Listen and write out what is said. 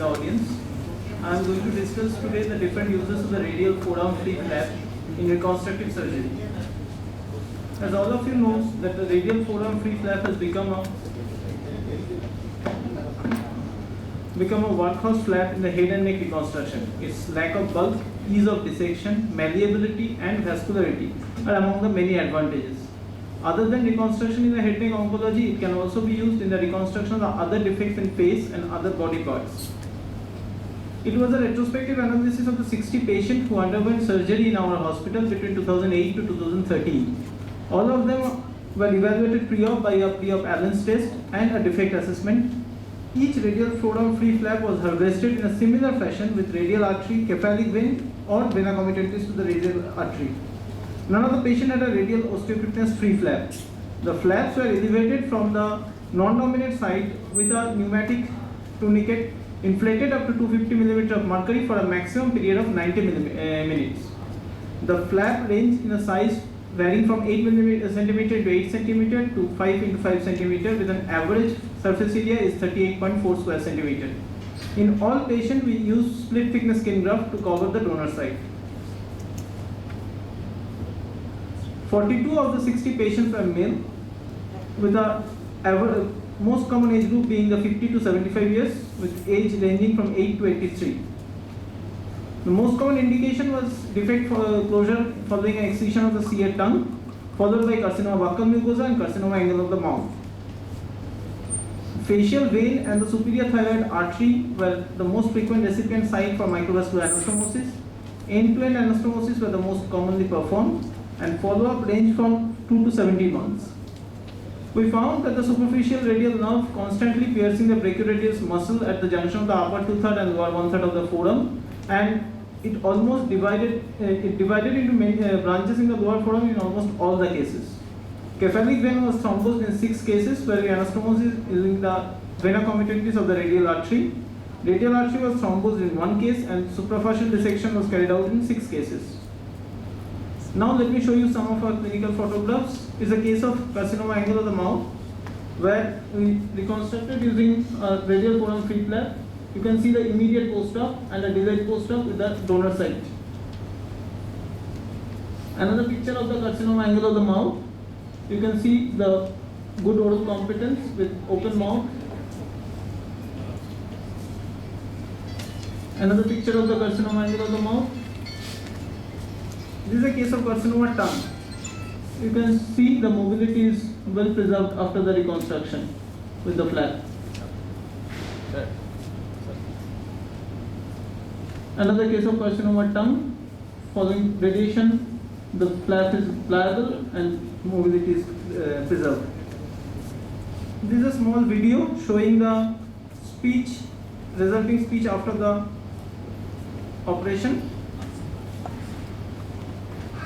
the audience. I am going to discuss today the different uses of the radial forearm free flap in reconstructive surgery. As all of you know that the radial forearm free flap has become a workhorse flap in the head and neck reconstruction. Its lack of bulk, ease of dissection, malleability and vascularity are among the many advantages. Other than reconstruction in the head neck oncology, it can also be used in the reconstruction of the other defects in face and other body parts. It was a retrospective analysis of the 60 patients who underwent surgery in our hospital between 2008 to 2013. All of them were evaluated pre-op by a pre-op Allen's test and a defect assessment. Each radial forearm free flap was harvested in a similar fashion with radial artery, cephalic vein or vena comitatus to the radial artery. None of the patient had a radial osteoporosis free flap. The flaps were elevated from the non-dominant side with a pneumatic tourniquet inflated up to 250 mm of mercury for a maximum period of 90 minutes. The flap ranged in a size varying from 8 cm to 8 cm to 5 into 5 cm with an average surface area is 38.4 square centimeter. In all patients, we use split thickness skin graft to cover the donor side. 42 of the 60 patients were male, with the most common age group being the 50 to 75 years, with age ranging from 8 to 83. The most common indication was defect closure following an excision of the cere tongue, followed by carcinoma buccal mucosa and carcinoma angle of the mouth. Facial vein and the superior thyroid artery were the most frequent recipient site for microvascular anastomosis. End-to-end anastomosis were the most commonly performed, and follow-up ranged from 2 to 17 months. We found that the superficial radial nerve constantly piercing the brachioradius muscle at the junction of the upper 2/3 and lower 1/3 of the forearm, and it almost divided into many branches in the lower forearm in almost all the cases. Cephalic vein was thrombosed in 6 cases where the anastomosis using the vena comitatus of the radial artery. Radial artery was thrombosed in 1 case and suprafascial dissection was carried out in 6 cases. Now let me show you some of our clinical photographs. It's a case of carcinoma angle of the mouth where we reconstructed using a radial forearm free flap. You can see the immediate post-op and a delayed post-op with the donor side. Another picture of the carcinoma angle of the mouth. You can see the good oral competence with open mouth. Another picture of the carcinoma angle of the mouth. This is a case of carcinoma tongue. You can see the mobility is well preserved after the reconstruction with the flap. Another case of carcinoma tongue. Following radiation, the flap is pliable and mobility is preserved. This is a small video showing the resulting speech after the operation.